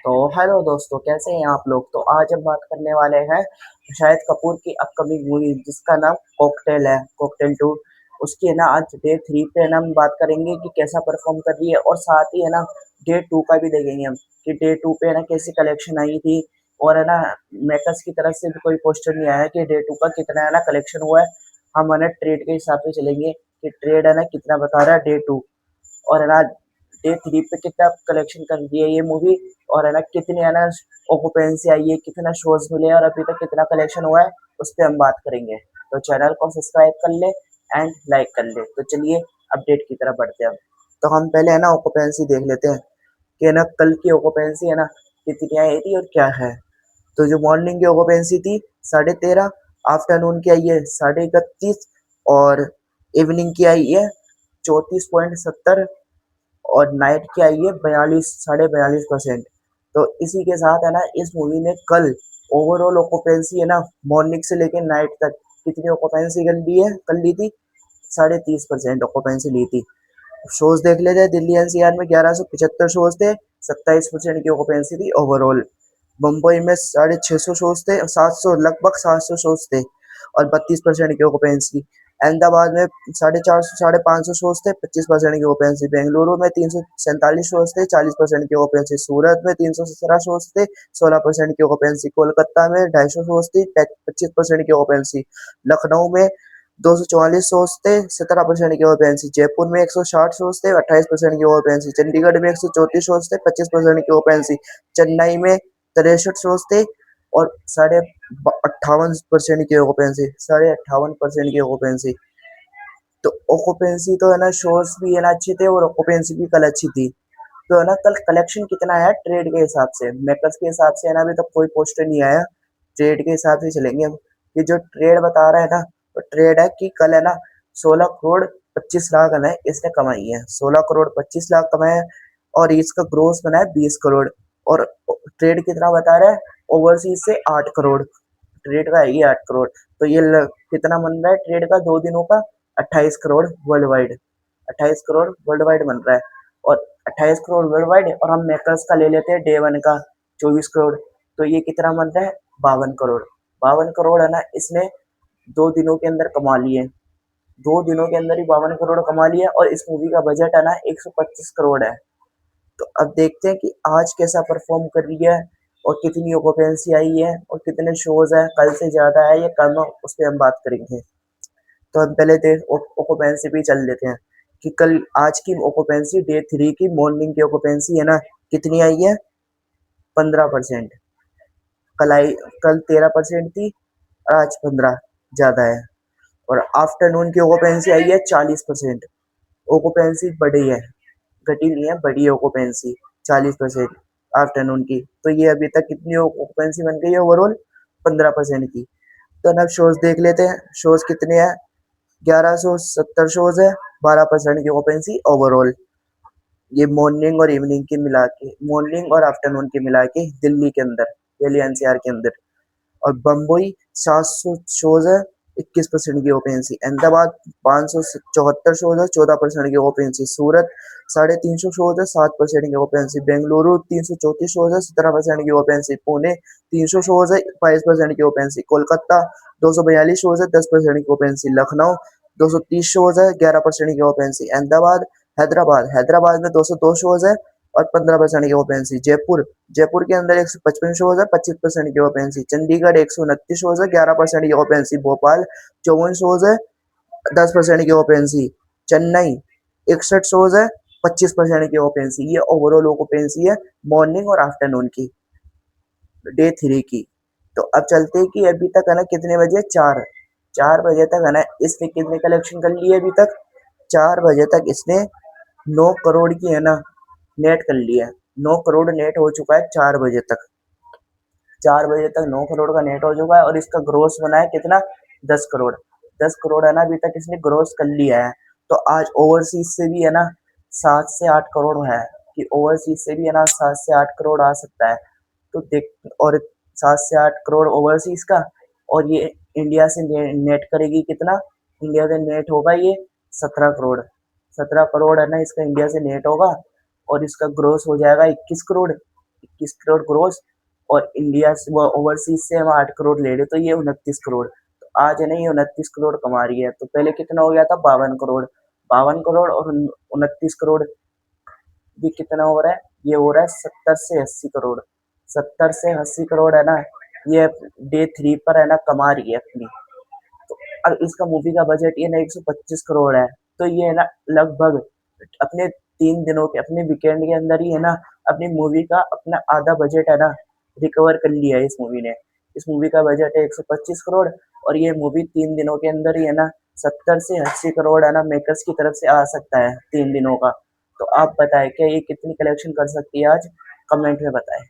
तो हेलो दोस्तों, कैसे हैं आप लोग। तो आज हम बात करने वाले हैं शाहिद कपूर की अपकमिंग मूवी जिसका नाम कॉकटेल है, कॉकटेल 2। उसकी है ना आज डे 3 पे है ना हम बात करेंगे कि कैसा परफॉर्म कर रही है, और साथ ही है ना डे 2 का भी देखेंगे हम कि डे 2 पे है ना कैसी कलेक्शन आई थी। और है ना मेकर्स की तरफ से भी कोई पोस्टर नहीं आया कि डे 2 का कितना है ना कलेक्शन हुआ है। हम है ना ट्रेड के हिसाब से चलेंगे कि ट्रेड है ना कितना बता रहा है डे 2, और है ना डे 3 पे कितना कलेक्शन कर रही है ये मूवी, और है ना कितनी है ना ऑक्यूपेंसी आई है, कितना शोज मिले हैं और अभी तक कितना कलेक्शन हुआ है, उस पर हम बात करेंगे। तो चैनल को सब्सक्राइब कर ले एंड लाइक कर ले। तो चलिए अपडेट की तरफ बढ़ते हैं। तो हम पहले है ना ऑक्यूपेंसी देख लेते हैं कि है ना कल की ऑक्यूपेंसी है ना कितनी आई थी और क्या है। तो जो मॉर्निंग की ऑक्यूपेंसी थी 13.5, आफ्टरनून की आई है 31.5, और इवनिंग की आई है 34.70, और नाइट की आई है 42.42%। तो इसी के साथ है ना इस मूवी ने कल ओवरऑल ऑक्यूपेंसी है ना मॉर्निंग से लेकर नाइट तक कितनी ऑक्यूपेंसी कर ली थी, 30.5% ऑक्यूपेंसी ली थी। शोज देख लेते हैं। दिल्ली एनसीआर में 1175 शोज थे, 27% की ऑक्यूपेंसी थी ओवरऑल। मुंबई में 650 शोज थे, 700 लगभग 700 शोज थे, और 32% की ऑक्यूपेंसी। अहमदाबाद में 450 550 शोज थे, 25% की ऑक्यूपेंसी। बेंगलुरु में 347 शोज थे, 40% की ऑक्यूपेंसी। सूरत में 317 शोज थे, 16% की ऑक्यूपेंसी। कोलकाता में 250 शोज थे, 25% की ऑक्यूपेंसी। लखनऊ में 244 शोज थे, 17% की ऑक्यूपेंसी। जयपुर में 160 शोज थे, 28% की ऑक्यूपेंसी। चंडीगढ़ में 134 शोज थे, 25% की ऑक्यूपेंसी। चेन्नई में 63 शोज थे और 58.5% की ऑक्यूपेंसी, 58.5% की ऑक्यूपेंसी। तो ऑक्यूपेंसी तो है ना शोज भी है ना अच्छे थे, और ऑक्यूपेंसी भी कल अच्छी थी। तो है ना कल कलेक्शन कितना है ट्रेड के हिसाब से, मेकर्स के हिसाब से है ना अभी तक कोई पोस्टर नहीं आया। ट्रेड के हिसाब से चलेंगे हम। ये जो ट्रेड बता रहा है ना, तो ट्रेड है कि कल है ना 16 करोड़ 25 लाख है ना इसने कमाई है, 16 करोड़ 25 लाख कमाए हैं, और इसका ग्रोस बना है 20 करोड़। और ट्रेड कितना बता रहा है, ओवरसीज से 8 करोड़, ट्रेड का है ये 8 करोड़। तो ये कितना बन रहा है ट्रेड का 2 दिनों का, 28 crore world wide, 28 crore world wide बन रहा है। और 28 करोड़ वर्ल्ड वाइड, और हम मेकर्स का ले लेते हैं डे 1 का 24 करोड़। तो ये कितना बन रहा है, 52 करोड़। 52 करोड़ है ना इसने 2 दिनों के अंदर कमा लिए, 2 दिनों के अंदर ही 52 करोड़ कमा लिया। और इस मूवी का बजट है ना 125 करोड़ है। तो अब देखते हैं कि आज कैसा परफॉर्म कर रही है, और कितनी ऑक्यूपेंसी आई है, और कितने शोज है, कल से ज्यादा है या कम है, उस पर हम बात करेंगे। तो हम पहले ऑक्यूपेंसी पे चल लेते हैं कि कल आज की ऑक्यूपेंसी डे 3 की मॉर्निंग की ऑक्यूपेंसी है ना कितनी आई है, 15%। कल आई, कल 13% थी, आज 15 ज्यादा है। और आफ्टरनून की ऑक्यूपेंसी आई है 40%। ऑक्यूपेंसी बढ़ी है, घटी नहीं है, बढ़ी है ऑक्यूपेंसी 40% आफ्टरनून की। तो ये अभी तक कितनी ऑक्यूपेंसी बन गई है ओवरऑल, 15% की। तो अब शोज देख लेते हैं, शोज कितने हैं। 1170 शोज है, 12% की ऑक्यूपेंसी ओवरऑल। ये मॉर्निंग और इवनिंग की मिला के, मॉर्निंग और आफ्टरनून की मिला के दिल्ली के अंदर, दिल्ली एनसीआर के अंदर। और बम्बई 700 शोज है, 21% की ओपेंसी। अहमदाबाद 574 शोज है, 14% की ओपेंसी। सूरत 350 शोज है, 7% की ओपेंसी। बेंगलुरु 334 शोज है, 17% की ओपेंसी। पुणे 300 शोज है, 22% की ओपेंसी। कोलकाता 242 शोज है, 10% की ओपेंसी। लखनऊ 230 शोज है, 11% की ओपेंसी। अहमदाबाद हैदराबाद हैदराबाद में 202 शोज है और 15% की ओपेंसी। जयपुर जयपुर के अंदर 155 शोज है, 25% की ओपेंसी। चंडीगढ़ 129 शोज है, 11% की ओपेंसी। भोपाल 54 शोज है, 10% की ओपेंसी। चेन्नई 61 शोज है, 25% की ओपेंसी। ये ओवरऑल ओपेंसी है मॉर्निंग और आफ्टरनून की, डे 3 की। तो अब चलते हैं कि अभी तक है ना कितने बजे, 4 बजे तक है ना इसने कितने कलेक्शन कर लिए अभी तक। 4 बजे तक इसने 9 करोड़ की है ना नेट कर लिया है। 9 करोड़ नेट हो चुका है 4 बजे तक। 4 बजे तक 9 करोड़ का नेट हो चुका है, और इसका ग्रोस बना है कितना, 10 करोड़। 10 करोड़ है ना अभी तक इसने ग्रोस कर लिया है। तो आज ओवरसीज से भी है ना 7 से 8 करोड़ है, कि ओवरसीज से भी है ना 7 से 8 करोड़ आ सकता है। तो देख, और 7 से 8 करोड़ ओवरसीज का, और ये इंडिया से नेट करेगी कितना, इंडिया से नेट होगा ये 17 करोड़। 17 करोड़ है ना इसका इंडिया से नेट होगा, और इसका ग्रोस हो जाएगा 21 करोड़। 21 करोड़ ग्रोस, और इंडिया से वो ओवरसीज से हम 8 करोड़ ले रहे, तो ये 29 करोड़। तो आज है ना ये 29 करोड़ कमा रही है। तो पहले कितना हो गया था, 52 करोड़। 52 करोड़ और 29 करोड़, ये कितना हो रहा है, ये हो रहा है 70 से 80 करोड़। 70 से 80 करोड़ है ना, ये डे 3 पर है ना कमा रही है अपनी। तो अब इसका मूवी का बजट ये ना 125 करोड़ है। तो ये है ना लगभग अपने 3 दिनों के अपने वीकेंड के अंदर ही है ना अपनी मूवी का अपना आधा बजट है ना रिकवर कर लिया है इस मूवी ने। इस मूवी का बजट है 125 करोड़, और ये मूवी 3 दिनों के अंदर ही है ना 70 से 80 करोड़ है ना मेकर्स की तरफ से आ सकता है 3 दिनों का। तो आप बताएं क्या ये कितनी कलेक्शन कर सकती है आज, कमेंट में बताएं।